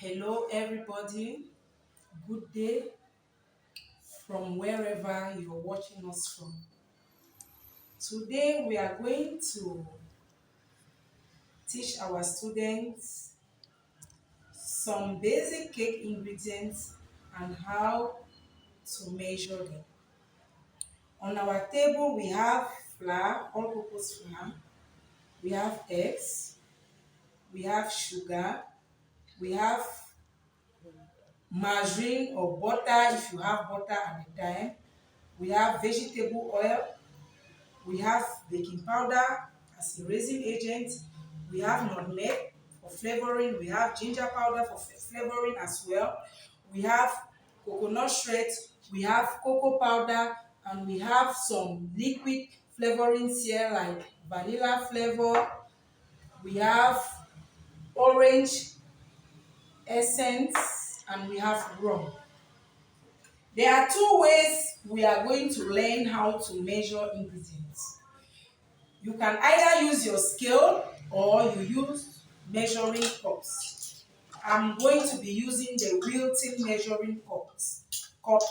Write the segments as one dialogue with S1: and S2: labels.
S1: Hello, everybody. Good day from wherever you're watching us from. Today, we are going to teach our students some basic cake ingredients and how to measure them. On our table, we have flour, all-purpose flour. We have eggs. We have sugar. We have margarine or butter if you have butter at the time. We have vegetable oil. We have baking powder as a raising agent. We have nutmeg for flavoring. We have ginger powder for flavoring as well. We have coconut shreds. We have cocoa powder, and we have some liquid flavorings here like vanilla flavor. We have orange essence, and we have rum. There are two ways we are going to learn how to measure ingredients. You can either use your scale or you use measuring cups. I'm going to be using the Wilton measuring cup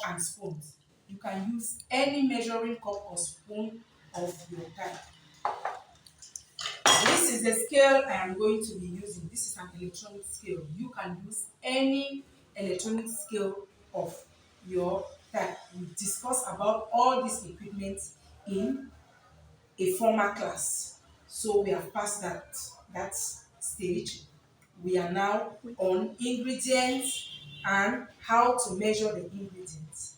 S1: and spoons. You can use any measuring cup or spoon of your type. This is the scale I am going to be using. This is an electronic scale. You can use any electronic scale of your type. We discussed about all these equipment in a former class. So we have passed that stage. We are now on ingredients and how to measure the ingredients.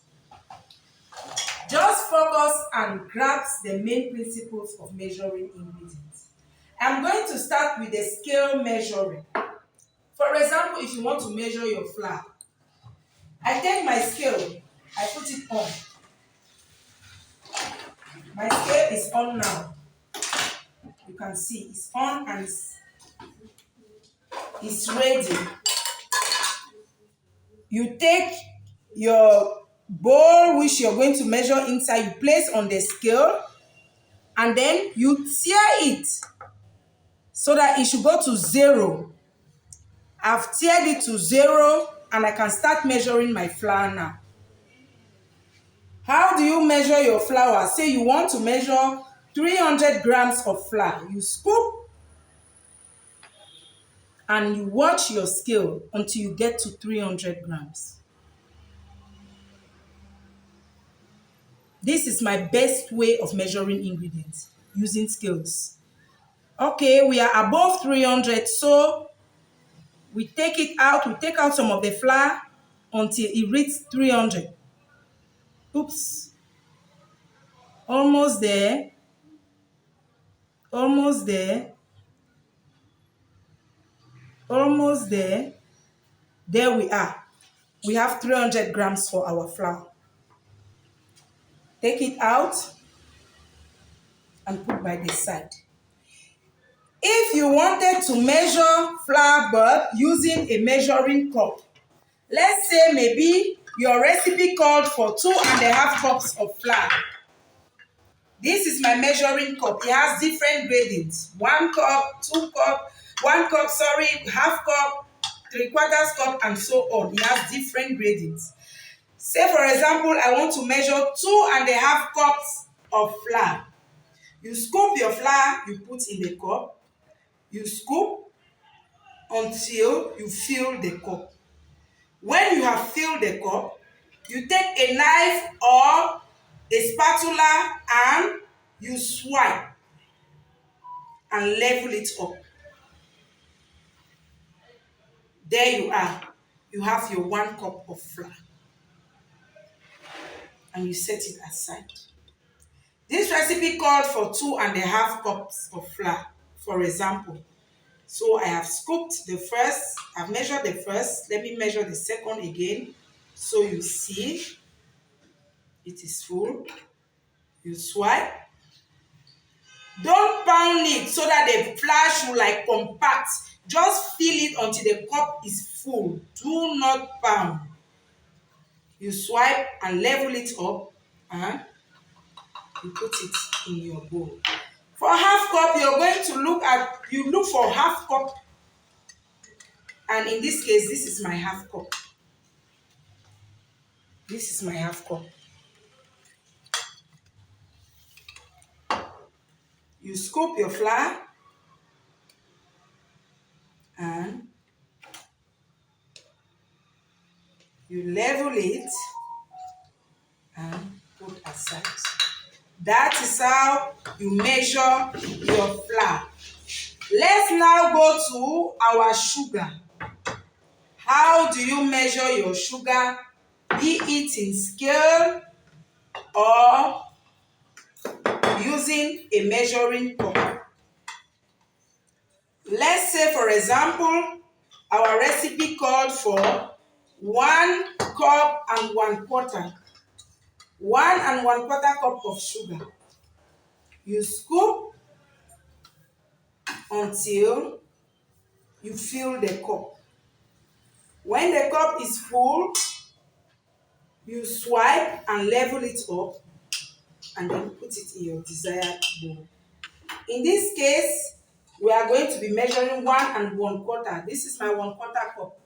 S1: Just focus and grasp the main principles of measuring ingredients. I'm going to start with the scale measuring. For example, if you want to measure your flour, I take my scale, I put it on. My scale is on now. You can see it's on and it's ready. You take your bowl which you're going to measure inside, you place on the scale, and then you tear it so that it should go to 0. I've teared it to 0 and I can start measuring my flour now. How do you measure your flour? Say you want to measure 300 grams of flour. You scoop and you watch your scale until you get to 300 grams. This is my best way of measuring ingredients, using scales. Okay, we are above 300, so we take it out, we take out some of the flour until it reaches 300. Oops. Almost there. Almost there. Almost there. There we are. We have 300 grams for our flour. Take it out and put by the side. If you wanted to measure flour but using a measuring cup, let's say maybe your recipe called for 2.5 cups of flour. This is my measuring cup. It has different gradings. 1 cup, 2 cup, 1 cup, half cup, 3/4 cup, and so on. It has different gradings. Say, for example, I want to measure 2.5 cups of flour. You scoop your flour, you put in the cup. You scoop until you fill the cup. When you have filled the cup, you take a knife or a spatula and you swipe and level it up. There you are. You have your 1 cup of flour. And you set it aside. This recipe called for 2.5 cups of flour, for example. So I have scooped the first, I've measured the first. Let me measure the second again. So you see, it is full. You swipe. Don't pound it so that the flour should like compact. Just fill it until the cup is full. Do not pound. You swipe and level it up and you put it in your bowl. For half cup, you're going to look for half cup And in this case, this is my half cup. This is my half cup. You scoop your flour and you level it and put aside. That is how you measure your flour. Let's now go to our sugar. How do you measure your sugar? Be it in scale or using a measuring cup. Let's say, for example, our recipe called for 1 cup and 1/4. 1 and 1/4 cup of sugar. You scoop until you fill the cup. When the cup is full, you swipe and level it up and then put it in your desired bowl. In this case, we are going to be measuring 1 and 1/4. This is my 1/4 cup.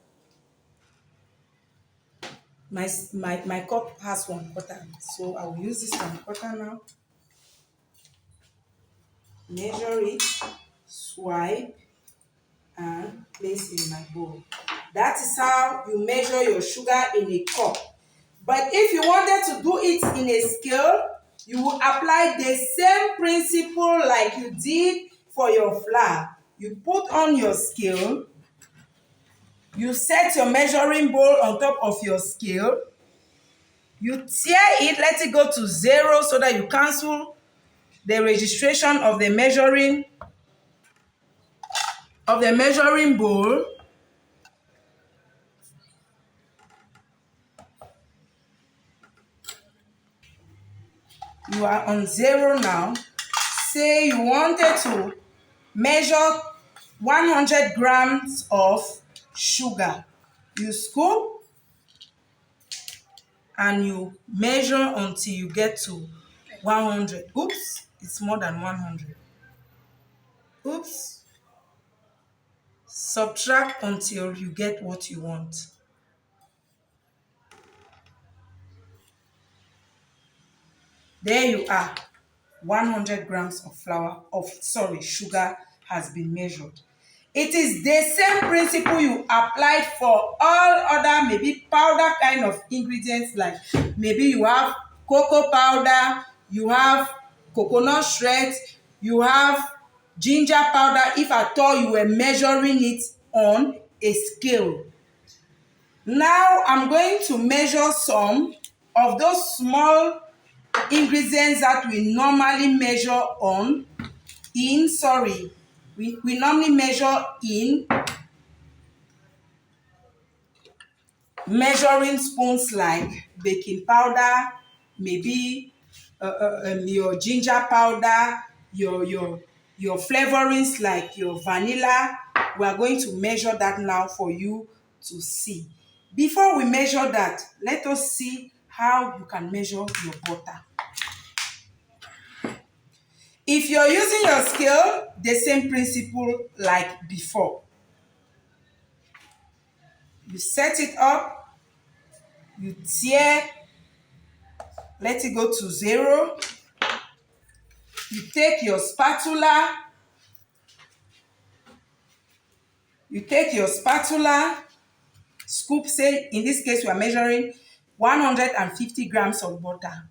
S1: My cup has 1/4, so I will use this 1/4 now. Measure it, swipe, and place in my bowl. That is how you measure your sugar in a cup. But if you wanted to do it in a scale, you will apply the same principle like you did for your flour. You put on your scale, you set your measuring bowl on top of your scale, you tear it, let it go to 0 so that you cancel the registration of the measuring bowl. You are on 0 now. Say you wanted to measure 100 grams of sugar. You scoop and you measure until you get to 100. Oops, it's more than 100. Oops. Subtract until you get what you want. There you are. 100 grams of sugar has been measured. It is the same principle you applied for all other maybe powder kind of ingredients, like maybe you have cocoa powder, you have coconut shreds, you have ginger powder, if at all you were measuring it on a scale. Now I'm going to measure some of those small ingredients that we normally measure we normally measure in measuring spoons, like baking powder, maybe your ginger powder, your flavorings like your vanilla. We are going to measure that now for you to see. Before we measure that, let us see how you can measure your butter. If you're using your scale, the same principle like before. You set it up, you tear, let it go to 0. You take your spatula, scoop, say in this case we are measuring 150 grams of butter.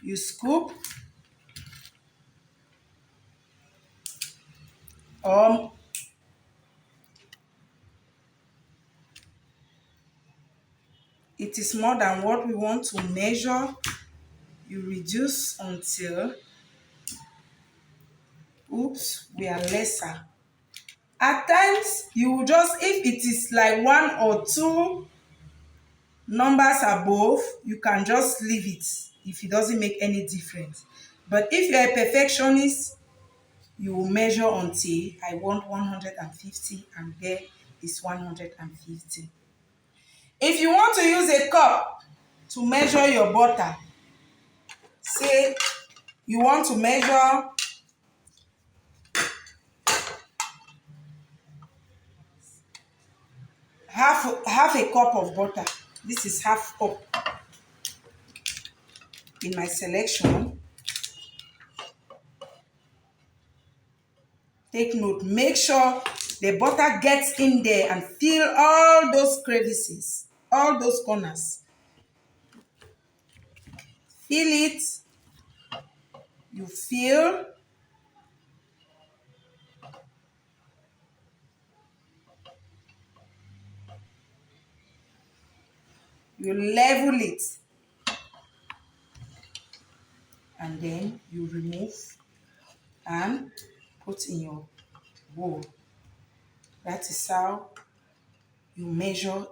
S1: You scoop, it is more than what we want to measure. You reduce until, oops, we are lesser. At times, you will just, if it is like 1 or 2 numbers above, you can just leave it if it doesn't make any difference. But if you're a perfectionist, you will measure until I want 150 and there is 150. If you want to use a cup to measure your butter, say you want to measure half a cup of butter. This is half cup in my selection. Take note, make sure the butter gets in there and fill all those crevices, all those corners. Fill it, you fill, you level it, and then you remove and put in your bowl. That is how you measure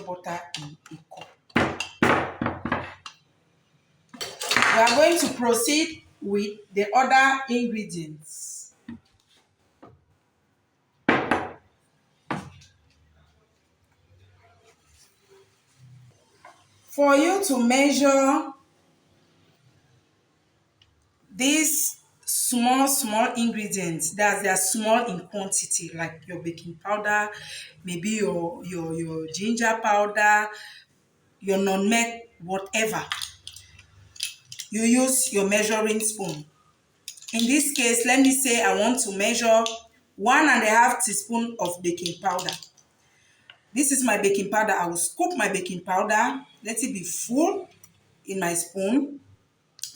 S1: butter in a cup. We are going to proceed with the other ingredients. For you to measure these small ingredients, that they are small in quantity, like your baking powder, maybe your ginger powder, your nutmeg, whatever, you use your measuring spoon. In this case, let me say I want to measure 1.5 teaspoon of baking powder. This is my baking powder. I will scoop my baking powder, let it be full in my spoon,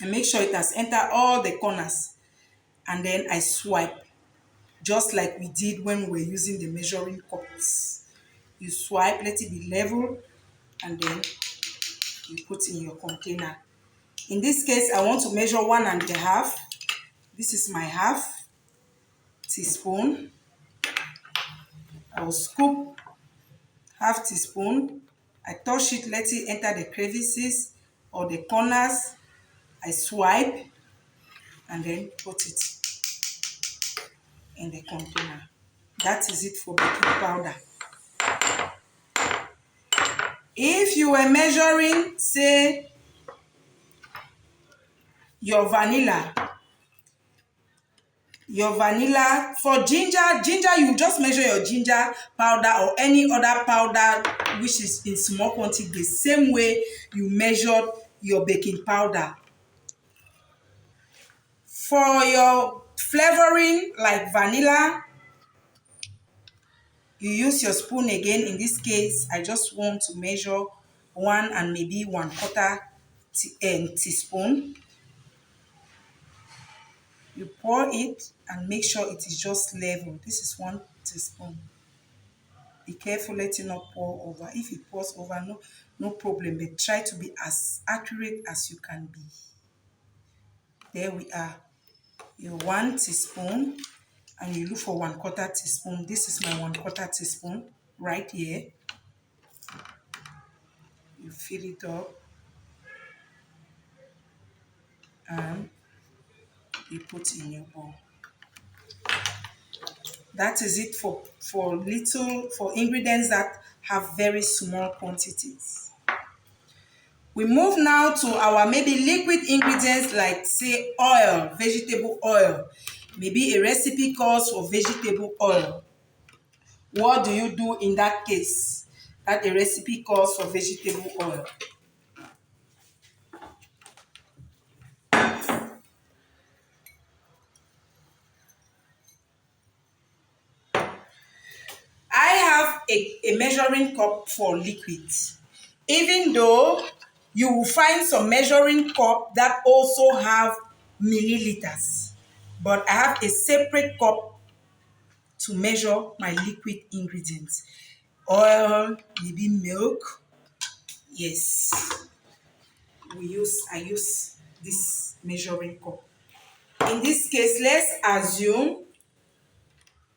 S1: and make sure it has entered all the corners. And then I swipe, just like we did when we were using the measuring cups. You swipe, let it be level, and then you put in your container. In this case, I want to measure 1.5. This is my half teaspoon. I will scoop half teaspoon. I touch it, let it enter the crevices or the corners. I swipe and then put it in the container. That is it for baking powder. If you were measuring, say, your vanilla for ginger, you just measure your ginger powder or any other powder which is in small quantity the same way you measured your baking powder. For your flavoring like vanilla, you use your spoon again. In this case, I just want to measure 1 and maybe 1/4 teaspoon. You pour it and make sure it is just level. This is 1 teaspoon. Be careful, let it not pour over. If it pours over, no problem, but try to be as accurate as you can be. There we are. Your 1 teaspoon, and you look for 1/4 teaspoon. This is my 1/4 teaspoon right here. You fill it up and you put in your bowl. That is it for ingredients that have very small quantities. We move now to our maybe liquid ingredients like, say, oil, vegetable oil. Maybe a recipe calls for vegetable oil. What do you do in that case that a recipe calls for vegetable oil? I have a measuring cup for liquids. Even though you will find some measuring cup that also have milliliters, but I have a separate cup to measure my liquid ingredients. Oil, maybe milk. Yes, I use this measuring cup. In this case, let's assume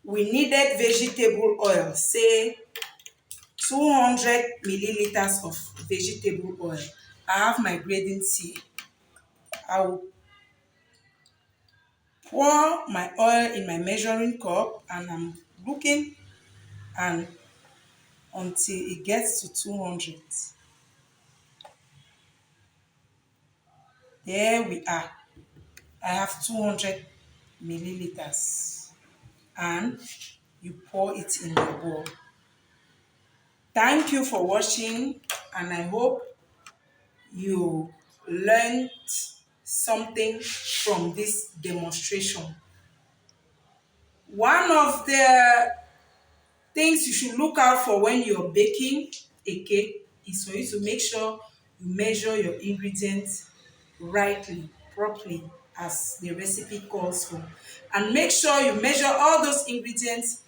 S1: we needed vegetable oil, say 200 milliliters of vegetable oil. I have my grading seal. I will pour my oil in my measuring cup and I'm looking and until it gets to 200. There we are. I have 200 milliliters and you pour it in your bowl. Thank you for watching, and I hope you learned something from this demonstration. One of the things you should look out for when you're baking a cake is for you to make sure you measure your ingredients rightly, properly, as the recipe calls for. And make sure you measure all those ingredients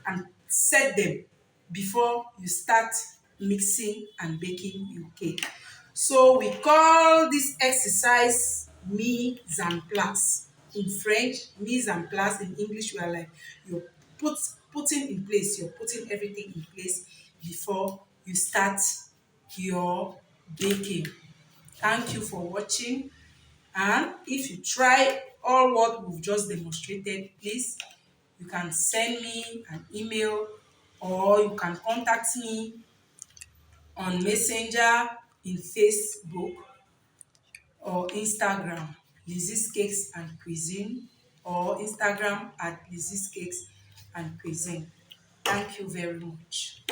S1: and set them before you start mixing and baking your cake. So we call this exercise mise en place. In French, mise en place. In English, we are like you're putting in place, you're putting everything in place before you start your baking. Thank you for watching. And if you try all what we've just demonstrated, please, you can send me an email or you can contact me on Messenger, in Facebook or Instagram, Lizzie's Cakes and Cuisine, or Instagram at Lizzie's Cakes and Cuisine. Thank you very much.